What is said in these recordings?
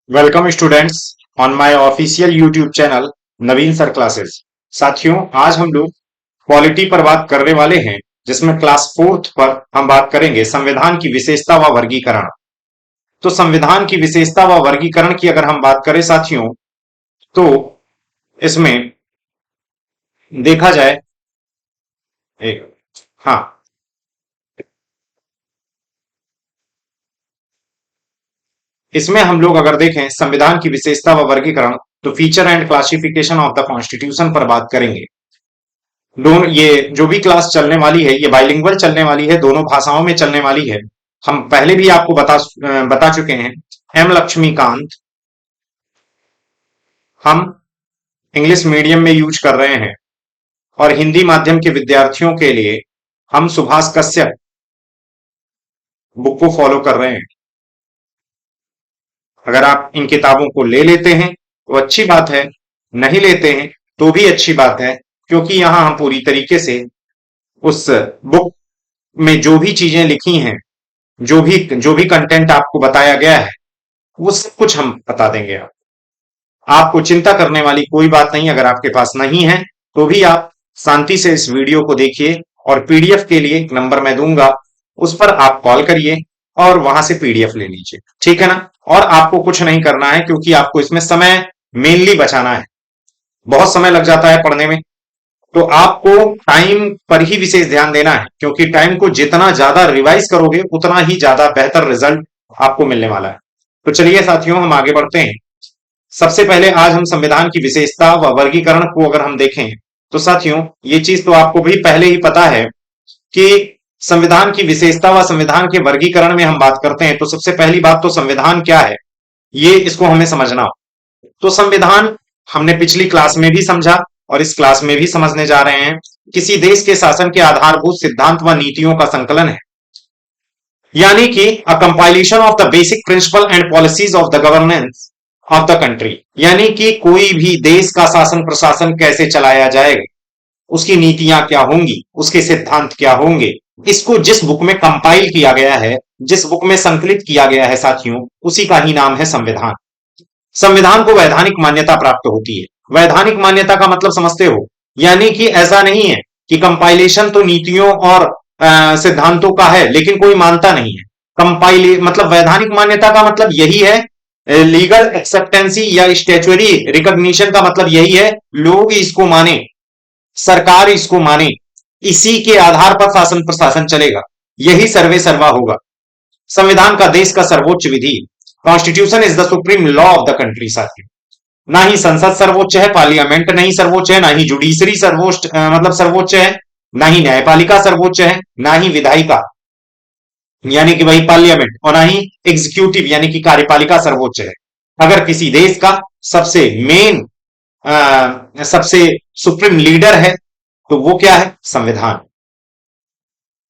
Welcome students on my official YouTube channel Naveen sir classes. साथियों, आज हम लोग पॉलिटी पर बात करने वाले हैं, जिसमें क्लास फोर्थ पर हम बात करेंगे संविधान की विशेषता व वर्गीकरण। तो संविधान की विशेषता व वर्गीकरण की अगर हम बात करें साथियों, तो इसमें देखा जाए एक हाँ, इसमें हम लोग अगर देखें संविधान की विशेषता व वर्गीकरण, तो feature and classification of the constitution पर बात करेंगे। दोनों ये जो भी क्लास चलने वाली है, ये बाइलिंगुअल चलने वाली है, दोनों भाषाओं में चलने वाली है। हम पहले भी आपको बता चुके हैं। एम लक्ष्मीकांत हम इंग्लिश मीडियम में यूज कर रहे हैं, और हिंदी माध्यम के विद्यार्थियों के लिए हम सुभाष कश्यप बुक को फॉलो कर रहे हैं। अगर आप इन किताबों को ले लेते हैं तो अच्छी बात है, नहीं लेते हैं तो भी अच्छी बात है, क्योंकि यहां हम पूरी तरीके से उस बुक में जो भी चीजें लिखी हैं, जो भी कंटेंट आपको बताया गया है, वो सब कुछ हम बता देंगे। आपको चिंता करने वाली कोई बात नहीं। अगर आपके पास नहीं है तो भी आप शांति से इस वीडियो को देखिए, और पीडीएफ के लिए एक नंबर मैं दूंगा, उस पर आप कॉल करिए और वहां से पीडीएफ ले लीजिए, ठीक है ना। और आपको कुछ नहीं करना है, क्योंकि आपको इसमें समय मेनली बचाना है। बहुत समय लग जाता है पढ़ने में, तो आपको टाइम पर ही विशेष ध्यान देना है, क्योंकि टाइम को जितना ज्यादा रिवाइज करोगे उतना ही ज्यादा बेहतर रिजल्ट आपको मिलने वाला है। तो चलिए साथियों, हम आगे बढ़ते हैं। सबसे पहले आज हम संविधान की विशेषता व वर्गीकरण को अगर हम देखें, तो साथियों ये चीज तो आपको भी पहले ही पता है कि संविधान की विशेषता व संविधान के वर्गीकरण में हम बात करते हैं, तो सबसे पहली बात तो संविधान क्या है, ये इसको हमें समझना हो। तो संविधान हमने पिछली क्लास में भी समझा और इस क्लास में भी समझने जा रहे हैं। किसी देश के शासन के आधारभूत सिद्धांत व नीतियों का संकलन है, यानी कि a compilation of the basic principle and policies of the governance of the country. यानी कि कोई भी देश का शासन प्रशासन कैसे चलाया जाएगा, उसकी नीतियां क्या होंगी, उसके सिद्धांत क्या होंगे, इसको जिस बुक में कंपाइल किया गया है, जिस बुक में संकलित किया गया है साथियों, उसी का ही नाम है संविधान। संविधान को वैधानिक मान्यता प्राप्त होती है। वैधानिक मान्यता का मतलब समझते हो, यानी कि ऐसा नहीं है कि कंपाइलेशन तो नीतियों और सिद्धांतों का है लेकिन कोई मानता नहीं है। कंपाइले मतलब वैधानिक मान्यता का मतलब यही है, लीगल एक्सेप्टेंसी या स्टेचुअरी रिकॉग्निशन का मतलब यही है, लोग इसको माने, सरकार इसको माने, इसी के आधार पर शासन प्रशासन चलेगा, यही सर्वे सर्वा होगा। संविधान का देश का सर्वोच्च विधि, constitution is the supreme law of the country. साथियों, ना ही संसद सर्वोच्च है, पार्लियामेंट नहीं सर्वोच्च है, ना ही जुडिशरी सर्वोच्च मतलब सर्वोच्च है, ना ही न्यायपालिका सर्वोच्च है, ना ही विधायिका यानी कि वही पार्लियामेंट, और ना ही एग्जीक्यूटिव यानी कि कार्यपालिका सर्वोच्च है। अगर किसी देश का सबसे मेन सबसे सुप्रीम लीडर है, तो वो क्या है, संविधान।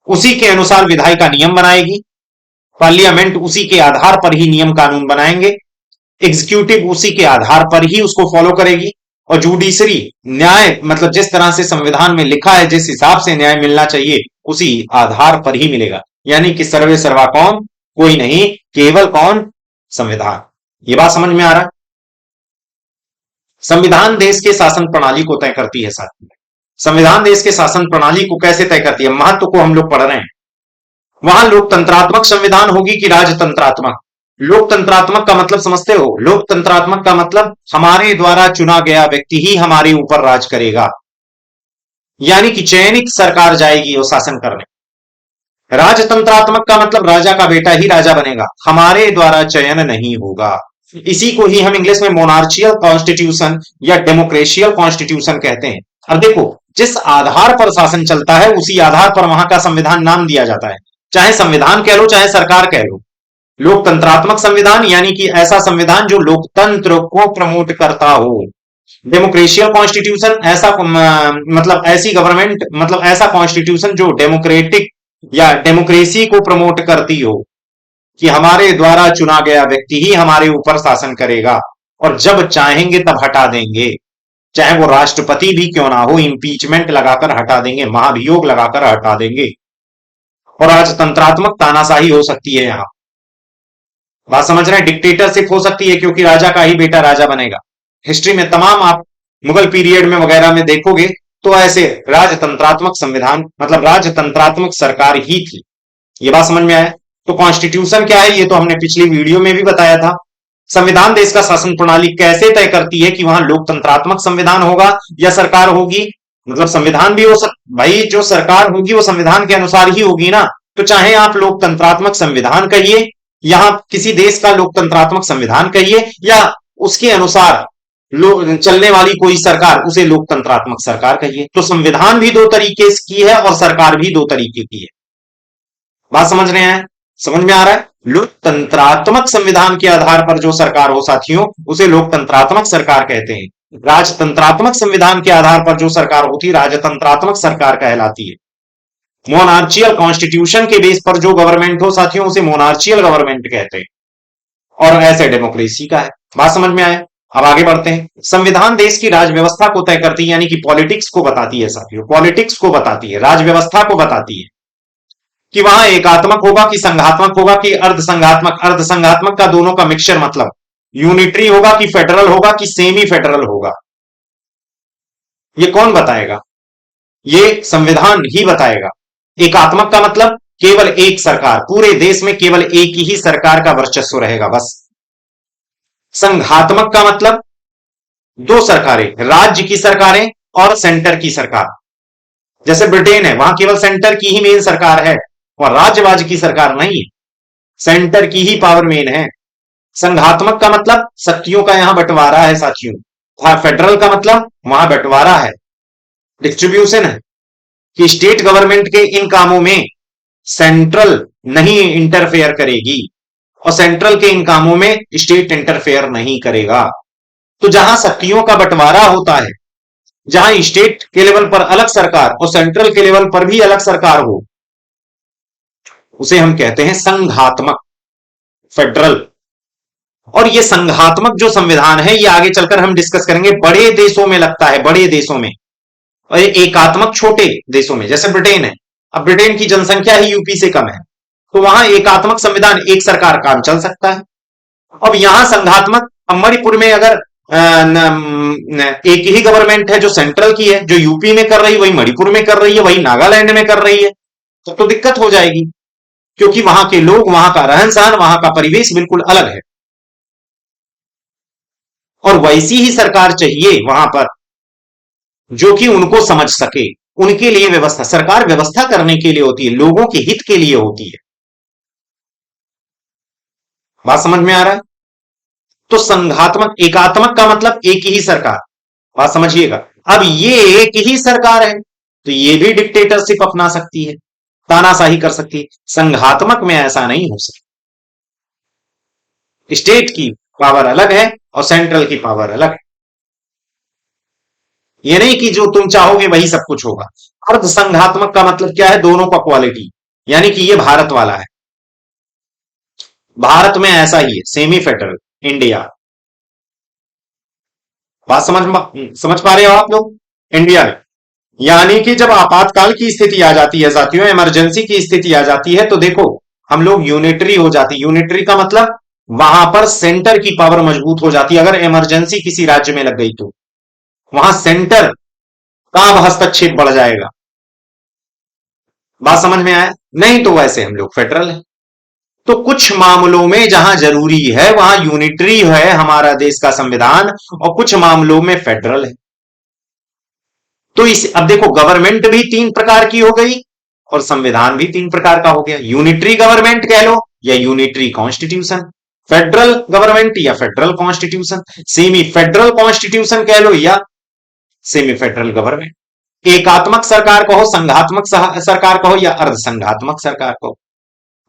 उसी के अनुसार विधायिका नियम बनाएगी, पार्लियामेंट उसी के आधार पर ही नियम कानून बनाएंगे, एग्जीक्यूटिव उसी के आधार पर ही उसको फॉलो करेगी, और जुडिशरी न्याय मतलब जिस तरह से संविधान में लिखा है, जिस हिसाब से न्याय मिलना चाहिए उसी आधार पर ही मिलेगा। यानी कि सर्वे सर्वा कौन, कोई नहीं, केवल कौन, संविधान। ये बात समझ में आ रहा है। संविधान देश के शासन प्रणाली को तय करती है साथियों। संविधान देश के शासन प्रणाली को कैसे तय करती है, महत्व को हम लोग पढ़ रहे हैं। वहां लोकतंत्रात्मक संविधान होगी कि राजतंत्रात्मक। लोकतंत्रात्मक का मतलब समझते हो, लोकतंत्रात्मक का मतलब हमारे द्वारा चुना गया व्यक्ति ही हमारे ऊपर राज करेगा, यानी कि चयनित सरकार जाएगी वो शासन करने। राजतंत्रात्मक का मतलब राजा का बेटा ही राजा बनेगा, हमारे द्वारा चयन नहीं होगा। इसी को ही हम इंग्लिश में मोनार्चियल कॉन्स्टिट्यूशन या डेमोक्रेशियल कॉन्स्टिट्यूशन कहते हैं। अब देखो, जिस आधार पर शासन चलता है उसी आधार पर वहां का संविधान नाम दिया जाता है, चाहे संविधान कह लो चाहे सरकार कह लो। लोकतंत्रात्मक संविधान यानी कि ऐसा संविधान जो लोकतंत्र को प्रमोट करता हो। डेमोक्रेशियल कॉन्स्टिट्यूशन ऐसा मतलब ऐसी गवर्नमेंट मतलब ऐसा कॉन्स्टिट्यूशन जो डेमोक्रेटिक या डेमोक्रेसी को प्रमोट करती हो, कि हमारे द्वारा चुना गया व्यक्ति ही हमारे ऊपर शासन करेगा, और जब चाहेंगे तब हटा देंगे, चाहे वो राष्ट्रपति भी क्यों ना हो, इंपीचमेंट लगाकर हटा देंगे, महाभियोग लगाकर हटा देंगे। और राजतंत्रात्मक तानाशाही हो सकती है यहां। बात समझ रहे हैं? डिक्टेटरशिप हो सकती है क्योंकि राजा का ही बेटा राजा बनेगा। हिस्ट्री में तमाम आप मुगल पीरियड में वगैरह में देखोगे तो ऐसे राजतंत्रात्मक संविधान मतलब राजतंत्रात्मक सरकार ही थी। ये बात समझ में आया? तो कॉन्स्टिट्यूशन क्या है ये तो हमने पिछली वीडियो में भी बताया था। संविधान देश का शासन प्रणाली कैसे तय करती है कि वहां लोकतंत्रात्मक संविधान होगा या सरकार होगी। मतलब संविधान भी हो भाई जो सरकार होगी वो संविधान के अनुसार ही होगी ना। तो चाहे आप लोकतंत्रात्मक संविधान कहिए या किसी देश का लोकतंत्रात्मक संविधान कहिए या उसके अनुसार चलने वाली कोई सरकार उसे लोकतंत्रात्मक सरकार कहिए। तो संविधान भी दो तरीके की है और सरकार भी दो तरीके की है। बात समझ रहे हैं? समझ में आ रहा है? लोकतंत्रात्मक संविधान के आधार पर जो सरकार हो साथियों उसे लोकतंत्रात्मक सरकार कहते हैं। राजतंत्रात्मक संविधान के आधार पर जो सरकार होती है राजतंत्रात्मक सरकार कहलाती है। मोनार्चियल कॉन्स्टिट्यूशन के बेस पर जो गवर्नमेंट हो साथियों उसे मोनार्चियल गवर्नमेंट कहते हैं और ऐसे डेमोक्रेसी का है। बात समझ में आए? अब आगे बढ़ते हैं। संविधान देश की राज व्यवस्था को तय करती है यानी कि पॉलिटिक्स को बताती है साथियों। पॉलिटिक्स को बताती है, राज व्यवस्था को बताती है कि वहां एकात्मक होगा कि संघात्मक होगा कि अर्धसंघात्मक। अर्धसंघात्मक का दोनों का मिक्सचर मतलब यूनिटरी होगा कि फेडरल होगा कि सेमी फेडरल होगा। ये कौन बताएगा? ये संविधान ही बताएगा। एकात्मक का मतलब केवल एक सरकार, पूरे देश में केवल एक ही सरकार का वर्चस्व रहेगा बस। संघात्मक का मतलब दो सरकारें, राज्य की सरकारें और सेंटर की सरकार। जैसे ब्रिटेन है वहां केवल सेंटर की ही मेन सरकार है और राज्यवाज की सरकार नहीं है, सेंटर की ही पावर मेन है। संघात्मक का मतलब शक्तियों का यहां बंटवारा है साथियों। फेडरल का मतलब वहां बंटवारा है, डिस्ट्रीब्यूशन है कि स्टेट गवर्नमेंट के इन कामों में सेंट्रल नहीं इंटरफेयर करेगी और सेंट्रल के इन कामों में स्टेट इंटरफेयर नहीं करेगा। तो जहां शक्तियों का बंटवारा होता है, जहां स्टेट के लेवल पर अलग सरकार और सेंट्रल के लेवल पर भी अलग सरकार हो, उसे हम कहते हैं संघात्मक, फेडरल। और ये संघात्मक जो संविधान है ये आगे चलकर हम डिस्कस करेंगे, बड़े देशों में लगता है, बड़े देशों में, और एकात्मक छोटे देशों में। जैसे ब्रिटेन है, अब ब्रिटेन की जनसंख्या ही यूपी से कम है तो वहां एकात्मक संविधान, एक सरकार काम चल सकता है। अब यहां संघात्मक, अब मणिपुर में अगर एक ही गवर्नमेंट है जो सेंट्रल की है, जो यूपी में कर रही है वही मणिपुर में कर रही है, वही नागालैंड में कर रही है, तो दिक्कत हो जाएगी क्योंकि वहां के लोग, वहां का रहन सहन, वहां का परिवेश बिल्कुल अलग है और वैसी ही सरकार चाहिए वहां पर जो कि उनको समझ सके। उनके लिए व्यवस्था, सरकार व्यवस्था करने के लिए होती है, लोगों के हित के लिए होती है। बात समझ में आ रहा है? तो संघात्मक, एकात्मक का मतलब एक ही सरकार। बात समझिएगा। अब ये एक ही सरकार है तो ये भी डिक्टेटरशिप अपना सकती है, तानाशाही कर सकती है। संघात्मक में ऐसा नहीं हो सकता। स्टेट की पावर अलग है और सेंट्रल की पावर अलग है। ये नहीं कि जो तुम चाहोगे वही सब कुछ होगा। अर्ध संघात्मक का मतलब क्या है? दोनों का क्वालिटी, यानी कि ये भारत वाला है। भारत में ऐसा ही है, सेमी फेडरल इंडिया। बात समझ पा रहे हो आप लोग? इंडिया में यानी कि जब आपातकाल की स्थिति आ जाती है साथियों, इमरजेंसी की स्थिति आ जाती है तो देखो हम लोग यूनिटरी हो जाती है। यूनिटरी का मतलब वहां पर सेंटर की पावर मजबूत हो जाती है। अगर इमरजेंसी किसी राज्य में लग गई तो वहां सेंटर का हस्तक्षेप बढ़ जाएगा। बात समझ में आया? नहीं तो वैसे हम लोग फेडरल है। तो कुछ मामलों में जहां जरूरी है वहां यूनिटरी है हमारा देश का संविधान और कुछ मामलों में फेडरल है। तो इस, अब देखो गवर्नमेंट भी तीन प्रकार की हो गई और संविधान भी तीन प्रकार का हो गया। यूनिटरी गवर्नमेंट कह लो या यूनिटरी कॉन्स्टिट्यूशन, फेडरल गवर्नमेंट या federal constitution, semi federal constitution कह लो या सेमी फेडरल गवर्नमेंट। एकात्मक सरकार कहो, संघात्मक सरकार कहो या अर्धसंघात्मक सरकार कहो।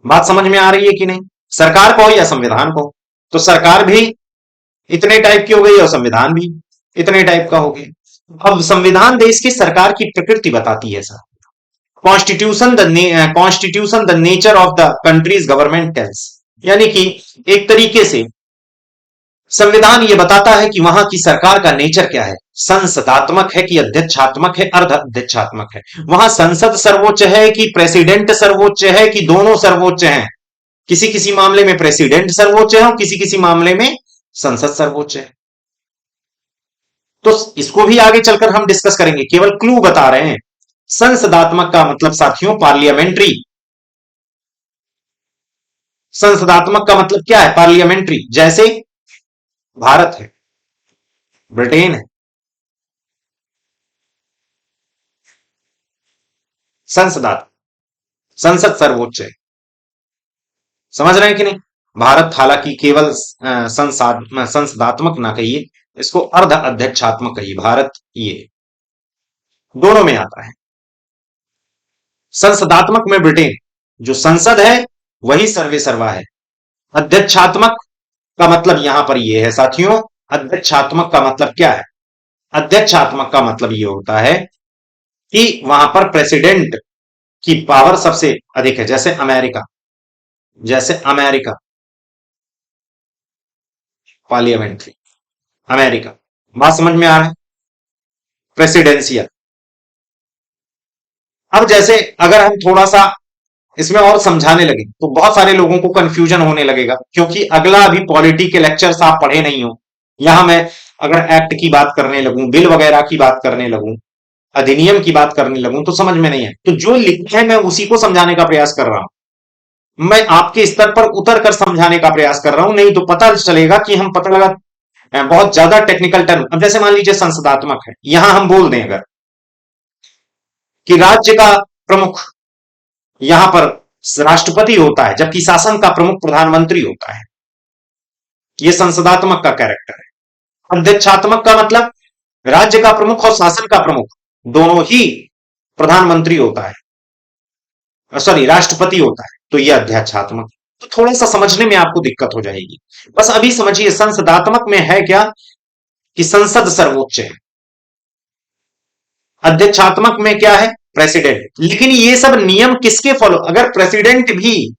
बात समझ में आ रही है कि नहीं? सरकार कहो या संविधान कहो। तो सरकार भी इतने टाइप की हो गई और संविधान भी इतने टाइप का हो गया। अब संविधान देश की सरकार की प्रकृति बताती है sir. Constitution the nature of the country's government tells, यानी कि एक तरीके से संविधान यह बताता है कि वहां की सरकार का नेचर क्या है, संसदात्मक है कि अध्यक्षात्मक है, अर्ध अध्यक्षात्मक है। वहां संसद सर्वोच्च है कि प्रेसिडेंट सर्वोच्च है कि दोनों सर्वोच्च हैं। किसी किसी मामले में प्रेसिडेंट सर्वोच्च है और किसी किसी मामले में संसद सर्वोच्च है। तो इसको भी आगे चलकर हम डिस्कस करेंगे, केवल क्लू बता रहे हैं। संसदात्मक का मतलब साथियों पार्लियामेंट्री। संसदात्मक का मतलब क्या है? पार्लियामेंट्री। जैसे भारत है, ब्रिटेन है, संसदात्मक, संसद सर्वोच्च है। समझ रहे हैं कि नहीं? भारत हालांकि केवल संसदात्मक ना कहिए, इसको अर्ध अध्यक्षात्मक कहिए। भारत ये दोनों में आता है। संसदात्मक में ब्रिटेन, जो संसद है वही सर्वे सर्वा है। अध्यक्षात्मक का मतलब यहां पर यह है साथियों, अध्यक्षात्मक का मतलब क्या है? अध्यक्षात्मक का मतलब यह होता है कि वहां पर प्रेसिडेंट की पावर सबसे अधिक है। जैसे अमेरिका पार्लियामेंट्री, अमेरिका। बात समझ में आ रहा है? प्रेसिडेंशियल। अब जैसे अगर हम थोड़ा सा इसमें और समझाने लगे तो बहुत सारे लोगों को कंफ्यूजन होने लगेगा, क्योंकि अगला अभी पॉलिटी के लेक्चर्स आप पढ़े नहीं हो। यहां मैं अगर एक्ट की बात करने लगूं, बिल वगैरह की बात करने लगूं, अधिनियम की बात करने लगूं तो समझ में नहीं है। तो जो लिखा है मैं उसी को समझाने का प्रयास कर रहा हूं। मैं आपके स्तर पर उतर कर समझाने का प्रयास कर रहा हूं, नहीं तो पता चलेगा कि हम पता लगा बहुत ज्यादा टेक्निकल टर्म। अब जैसे मान लीजिए संसदात्मक है, यहां हम बोल दें अगर कि राज्य का प्रमुख यहां पर राष्ट्रपति होता है, जबकि शासन का प्रमुख प्रधानमंत्री होता है। यह संसदात्मक का कैरेक्टर है। अध्यक्षात्मक का मतलब राज्य का प्रमुख और शासन का प्रमुख दोनों ही प्रधानमंत्री होता है, सॉरी राष्ट्रपति होता है, तो यह अध्यक्षात्मक। तो थोड़ा सा समझने में आपको दिक्कत हो जाएगी। बस अभी समझिए संसदात्मक में है क्या कि संसद सर्वोच्च है, अध्यक्षात्मक में क्या है? प्रेसिडेंट। लेकिन ये सब नियम किसके फॉलो? अगर प्रेसिडेंट भी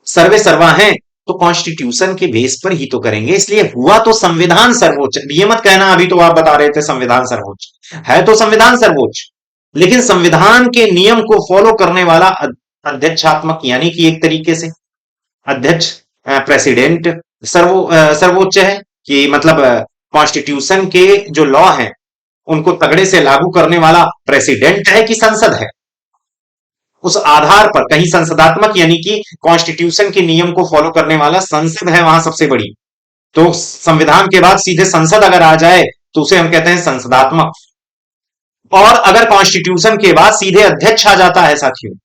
सर्वे सर्वा है तो कॉन्स्टिट्यूशन के बेस पर ही तो करेंगे, इसलिए हुआ तो संविधान सर्वोच्च। ये मत कहना अभी तो आप बता रहे थे संविधान सर्वोच्च है, तो संविधान सर्वोच्च, लेकिन संविधान के नियम को फॉलो करने वाला अध्यक्षात्मक, यानी कि एक तरीके से अध्यक्ष प्रेसिडेंट सर्वोच्च है, कि मतलब कॉन्स्टिट्यूशन के जो लॉ हैं उनको तगड़े से लागू करने वाला प्रेसिडेंट है कि संसद है। उस आधार पर कहीं संसदात्मक यानी कि कॉन्स्टिट्यूशन के नियम को फॉलो करने वाला संसद है वहां सबसे बड़ी, तो संविधान के बाद सीधे संसद अगर आ जाए तो उसे हम कहते हैं संसदात्मक। और अगर कॉन्स्टिट्यूशन के बाद सीधे अध्यक्ष आ जाता है साथियों,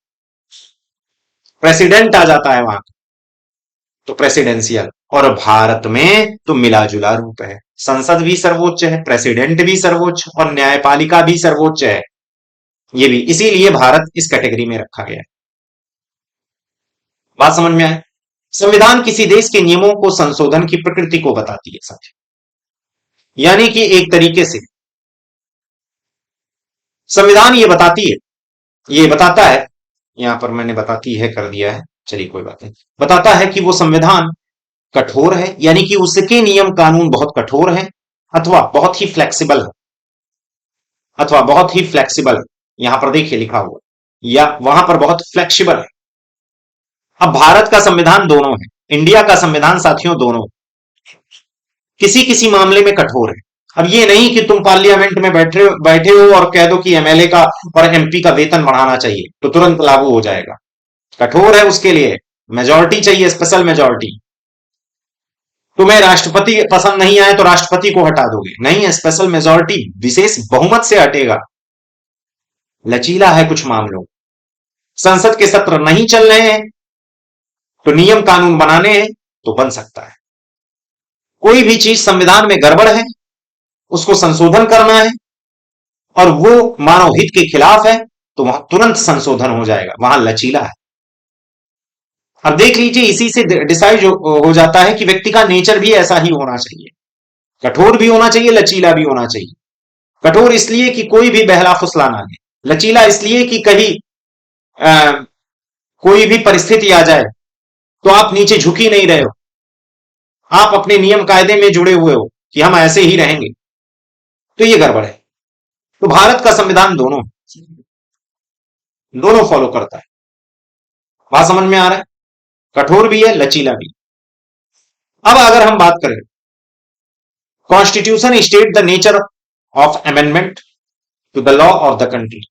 प्रेसिडेंट आ जाता है वहां, तो प्रेसिडेंशियल। और भारत में तो मिला जुला रूप है, संसद भी सर्वोच्च है, प्रेसिडेंट भी सर्वोच्च और न्यायपालिका भी सर्वोच्च है। ये भी इसीलिए भारत इस कैटेगरी में रखा गया है। बात समझ में आए? संविधान किसी देश के नियमों को संशोधन की प्रकृति को बताती है साथियों, यानी कि एक तरीके से संविधान ये बताती है, ये बताता है, यहां पर मैंने बताती है कर दिया है, चलिए कोई बात नहीं, बताता है कि वो संविधान कठोर है, यानी कि उसके नियम कानून बहुत कठोर हैं, अथवा बहुत ही फ्लेक्सिबल है, अथवा बहुत ही फ्लेक्सिबल है। यहां पर देखिए लिखा हुआ, या वहां पर बहुत फ्लेक्सिबल है। अब भारत का संविधान दोनों है, इंडिया का संविधान साथियों दोनों, किसी किसी मामले में कठोर है। अब ये नहीं कि तुम पार्लियामेंट में बैठे बैठे हो और कह दो कि एमएलए का और एमपी का वेतन बढ़ाना चाहिए तो तुरंत लागू हो जाएगा। कठोर है, उसके लिए मेजोरिटी चाहिए, स्पेशल मेजोरिटी। तुम्हें राष्ट्रपति पसंद नहीं आए तो राष्ट्रपति को हटा दोगे? नहीं है, स्पेशल मेजोरिटी विशेष बहुमत से हटेगा। लचीला है कुछ मामलों, संसद के सत्र नहीं चल रहे हैं तो नियम कानून बनाने हैं तो बन सकता है। कोई भी चीज संविधान में गड़बड़ है, उसको संशोधन करना है और वो मानव हित के खिलाफ है तो वहां तुरंत संशोधन हो जाएगा, वहां लचीला है। अब देख लीजिए, इसी से डिसाइड हो जाता है कि व्यक्ति का नेचर भी ऐसा ही होना चाहिए, कठोर भी होना चाहिए, लचीला भी होना चाहिए। कठोर इसलिए कि कोई भी बहला फुसला ना ले, लचीला इसलिए कि कहीं कोई भी परिस्थिति आ जाए तो आप नीचे झुक ही नहीं रहे हो, आप अपने नियम कायदे में जुड़े हुए हो कि हम ऐसे ही रहेंगे, तो ये गड़बड़ है। तो भारत का संविधान दोनों दोनों फॉलो करता है। बात समझ में आ रहा है? कठोर भी है, लचीला भी। अब अगर हम बात करें, constitution state the nature of amendment to the law of the country.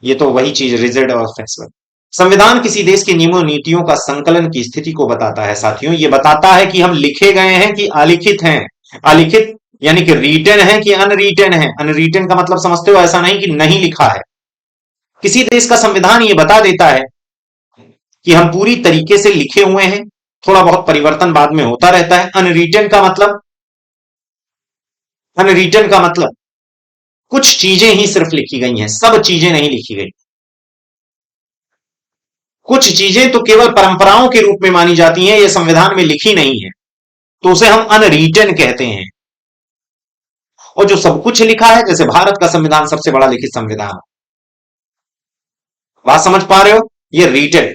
ये तो वही चीज, रिजिड और फ्लेक्सिबल। संविधान किसी देश के नियमों नीतियों का संकलन की स्थिति को बताता है साथियों। ये बताता है कि हम लिखे गए हैं कि अलिखित हैं। अलिखित यानी कि रिटन है कि अनरिटन है। अनरिटन का मतलब समझते हो, ऐसा नहीं कि नहीं लिखा है। किसी देश का संविधान ये बता देता है कि हम पूरी तरीके से लिखे हुए हैं, थोड़ा बहुत परिवर्तन बाद में होता रहता है। अनरिटन का मतलब, अनरिटन का मतलब कुछ चीजें ही सिर्फ लिखी गई हैं, सब चीजें नहीं लिखी गई। कुछ चीजें तो केवल परंपराओं के रूप में मानी जाती हैं, ये संविधान में लिखी नहीं है, तो उसे हम अनरिटन कहते हैं। और जो सब कुछ लिखा है, जैसे भारत का संविधान सबसे बड़ा लिखित संविधान, बात समझ पा रहे हो, ये रिटन।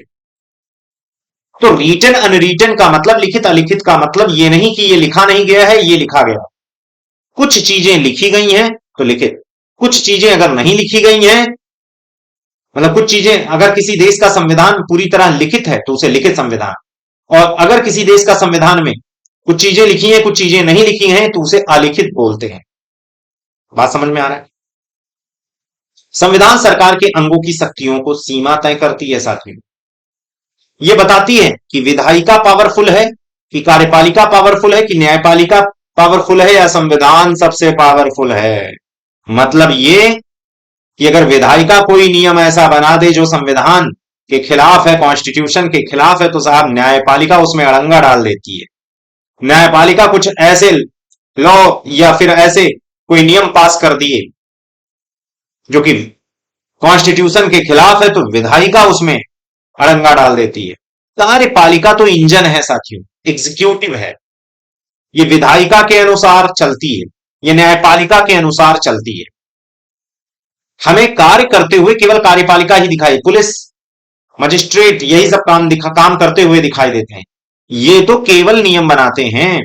तो रिटन अनरिटन का मतलब, लिखित अलिखित का मतलब ये नहीं कि ये लिखा नहीं गया है, ये लिखा गया। कुछ चीजें लिखी गई हैं तो लिखित, कुछ चीजें अगर नहीं लिखी गई हैं, मतलब कुछ चीजें अगर किसी देश का संविधान पूरी तरह लिखित है तो उसे लिखित संविधान, और अगर किसी देश का संविधान में कुछ चीजें लिखी हैं कुछ चीजें नहीं लिखी हैं तो उसे अलिखित बोलते हैं। बात समझ में आ रहा है। संविधान सरकार के अंगों की शक्तियों को सीमा तय करती है साथियों। ये बताती है कि विधायिका पावरफुल है कि कार्यपालिका पावरफुल है कि न्यायपालिका पावरफुल है या संविधान सबसे पावरफुल है। मतलब ये कि अगर विधायिका कोई नियम ऐसा बना दे जो संविधान के खिलाफ है, कॉन्स्टिट्यूशन के खिलाफ है, तो साहब न्यायपालिका उसमें अड़ंगा डाल देती है। न्यायपालिका कुछ ऐसे लॉ या फिर ऐसे कोई नियम पास कर दिए जो कि कॉन्स्टिट्यूशन के खिलाफ है, तो विधायिका उसमें अड़ंगा डाल देती है। कार्यपालिका तो इंजन है साथियों, एग्जीक्यूटिव है। ये विधायिका के अनुसार चलती है, ये न्यायपालिका के अनुसार चलती है। हमें कार्य करते हुए केवल कार्यपालिका ही दिखाई, पुलिस, मजिस्ट्रेट यही सब काम करते हुए दिखाई देते हैं। ये तो केवल नियम बनाते हैं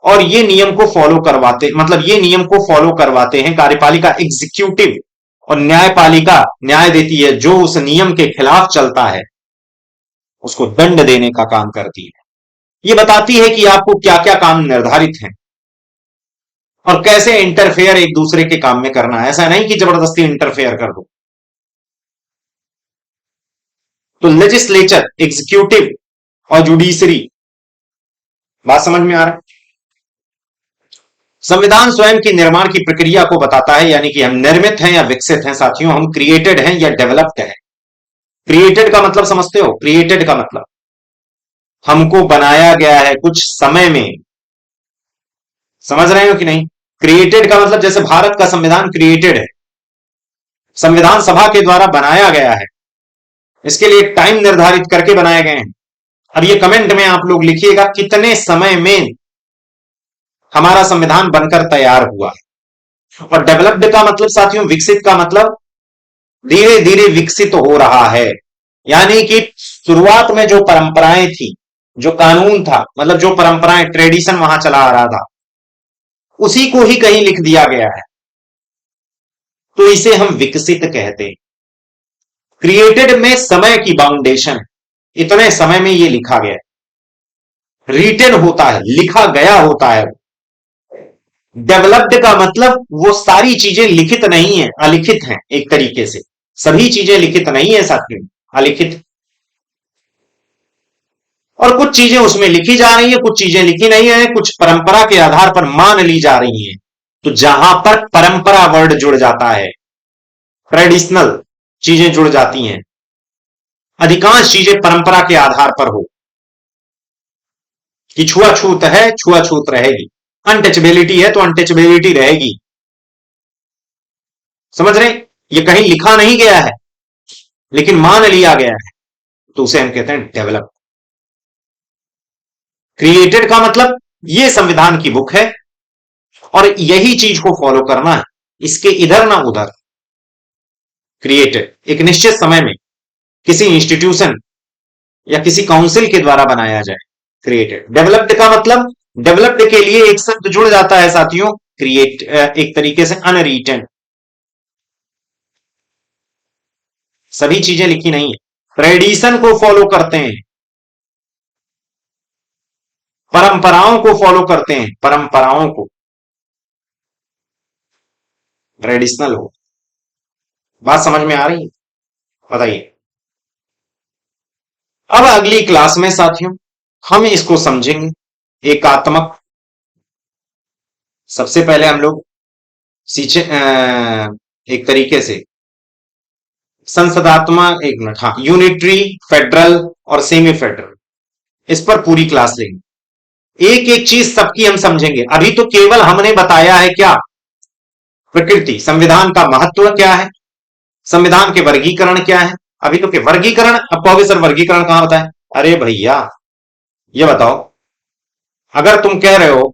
और ये नियम को फॉलो करवाते, मतलब ये नियम को फॉलो करवाते हैं कार्यपालिका, एग्जीक्यूटिव, और न्यायपालिका न्याय देती है। जो उस नियम के खिलाफ चलता है उसको दंड देने का काम करती है। ये बताती है कि आपको क्या क्या काम निर्धारित हैं और कैसे इंटरफेयर एक दूसरे के काम में करना है। ऐसा नहीं कि जबरदस्ती इंटरफेयर कर दो। तो लेजिस्लेचर, एग्जीक्यूटिव और जुडिशरी, बात समझ में आ रहा है। संविधान स्वयं की निर्माण की प्रक्रिया को बताता है, यानी कि हम निर्मित हैं या विकसित हैं साथियों, हम क्रिएटेड हैं या डेवलप्ड हैं। क्रिएटेड का मतलब समझते हो, क्रिएटेड का मतलब हमको बनाया गया है कुछ समय में। समझ रहे हो कि नहीं। क्रिएटेड का मतलब जैसे भारत का संविधान क्रिएटेड है, संविधान सभा के द्वारा बनाया गया है, इसके लिए टाइम निर्धारित करके बनाए गए हैं। अब ये कमेंट में आप लोग लिखिएगा कितने समय में हमारा संविधान बनकर तैयार हुआ। और डेवलप्ड का मतलब साथियों, विकसित का मतलब धीरे धीरे विकसित हो रहा है। यानी कि शुरुआत में जो परंपराएं थी, जो कानून था, मतलब जो परंपराएं, ट्रेडिशन वहां चला आ रहा था, उसी को ही कहीं लिख दिया गया है, तो इसे हम विकसित कहते हैं। क्रिएटेड में समय की बाउंडेशन, इतने समय में ये लिखा गया। रिटेन होता है, लिखा गया होता है। डेवलप्ड का मतलब वो सारी चीजें लिखित नहीं है, अलिखित हैं एक तरीके से। सभी चीजें लिखित नहीं है साथियों, अलिखित। और कुछ चीजें उसमें लिखी जा रही है, कुछ चीजें लिखी नहीं है, कुछ परंपरा के आधार पर मान ली जा रही है। तो जहां पर परंपरा वर्ड जुड़ जाता है, ट्रेडिशनल चीजें जुड़ जाती हैं, अधिकांश चीजें परंपरा के आधार पर हो कि छुआछूत है, छुआछूत रहेगी, अनटचेबिलिटी है तो अनटचेबिलिटी रहेगी। समझ रहे, ये कहीं लिखा नहीं गया है लेकिन मान लिया गया है, तो उसे हम कहते हैं डेवलप। क्रिएटेड का मतलब ये संविधान की बुक है और यही चीज को फॉलो करना है, इसके इधर ना उधर। क्रिएटेड एक निश्चित समय में किसी इंस्टीट्यूशन या किसी काउंसिल के द्वारा बनाया जाए, क्रिएटेड। डेवलप्ड का मतलब, डेवलप्ड के लिए एक शब्द जुड़ जाता है साथियों, क्रिएट, एक तरीके से अनरिटन। सभी चीजें लिखी नहीं है, ट्रेडिशन को फॉलो करते हैं। परंपराओं को फॉलो करते हैं, परंपराओं को, ट्रेडिशनल हो। बात समझ में आ रही है? बताइए। अब अगली क्लास में साथियों हम इसको समझेंगे, एकात्मक। सबसे पहले हम लोग सींचे एक तरीके से संसदात्मक, एक मिनट, हाँ, यूनिटरी, फेडरल और सेमी फेडरल, इस पर पूरी क्लास लेंगे। एक एक चीज सबकी हम समझेंगे। अभी तो केवल हमने बताया है क्या, प्रकृति, संविधान का महत्व क्या है, संविधान के वर्गीकरण क्या है। अभी तो के वर्गीकरण, अब कहोगे सर वर्गीकरण कहां होता है? अरे भैया ये बताओ, अगर तुम कह रहे हो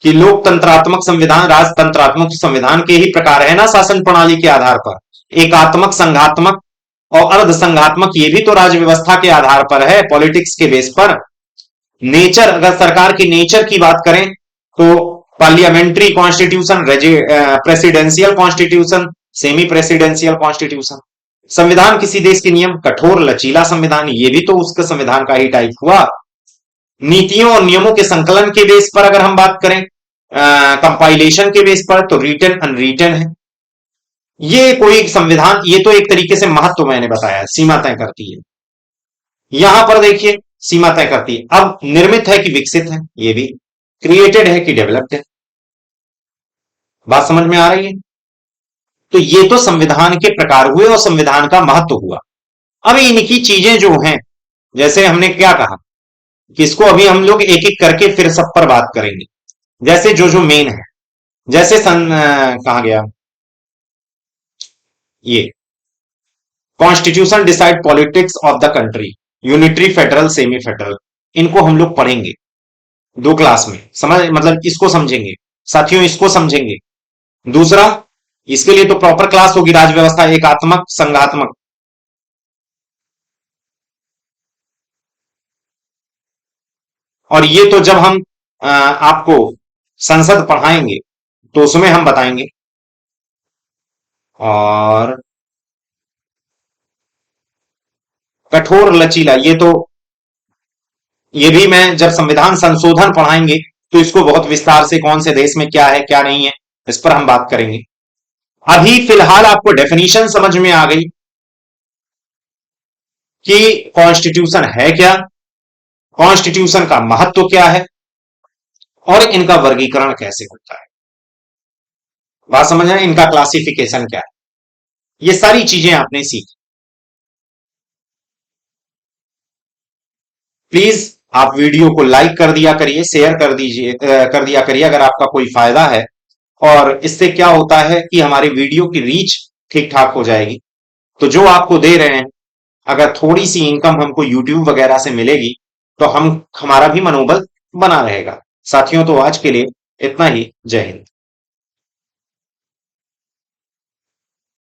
कि लोकतंत्रात्मक संविधान राजतंत्रात्मक संविधान के ही प्रकार है ना शासन प्रणाली के आधार पर, एकात्मक, संघात्मक और अर्ध संघात्मक, ये भी तो राज व्यवस्था के आधार पर है, पॉलिटिक्स के बेस पर। नेचर, अगर सरकार की नेचर की बात करें तो parliamentary constitution, presidential constitution, semi presidential constitution. संविधान किसी देश के नियम, कठोर लचीला संविधान, ये भी तो उसके संविधान का ही टाइप हुआ। नीतियों और नियमों के संकलन के बेस पर अगर हम बात करें, कंपाइलेशन के बेस पर, तो रिटन अनरिटन है। ये कोई संविधान, ये तो एक तरीके से महत्व मैंने बताया, सीमा तय करती है। यहां पर देखिए सीमा तय करती है। अब निर्मित है कि विकसित है, ये भी, क्रिएटेड है कि डेवलप्ड है। बात समझ में आ रही है? तो ये तो संविधान के प्रकार हुए और संविधान का महत्व हुआ। अब इनकी चीजें जो हैं, जैसे हमने क्या कहा कि इसको अभी हम लोग एक एक करके फिर सब पर बात करेंगे। जैसे जो जो मेन है, जैसे कहा गया, ये constitution decide politics of the country, unitary, federal, semi federal, इनको हम लोग पढ़ेंगे 2 क्लास में। समझ, मतलब इसको समझेंगे साथियों, इसको समझेंगे। दूसरा, इसके लिए तो प्रॉपर क्लास होगी, राज व्यवस्था, एकात्मक, संघात्मक। और ये तो जब हम आपको संसद पढ़ाएंगे तो उसमें हम बताएंगे। और कठोर लचीला, ये तो, ये भी मैं जब संविधान संशोधन पढ़ाएंगे तो इसको बहुत विस्तार से, कौन से देश में क्या है क्या नहीं है, इस पर हम बात करेंगे। अभी फिलहाल आपको डेफिनेशन समझ में आ गई कि कॉन्स्टिट्यूशन है क्या, कॉन्स्टिट्यूशन का महत्व क्या है और इनका वर्गीकरण कैसे होता है। बात समझ आए? इनका क्लासिफिकेशन क्या है, ये सारी चीजें आपने सीखी। प्लीज आप वीडियो को लाइक कर दिया करिए, शेयर कर दीजिए, कर दिया करिए अगर आपका कोई फायदा है। और इससे क्या होता है कि हमारे वीडियो की रीच ठीक ठाक हो जाएगी। तो जो आपको दे रहे हैं, अगर थोड़ी सी इनकम हमको यूट्यूब वगैरह से मिलेगी तो हम, हमारा भी मनोबल बना रहेगा। साथियों, तो आज के लिए इतना ही। जय हिंद।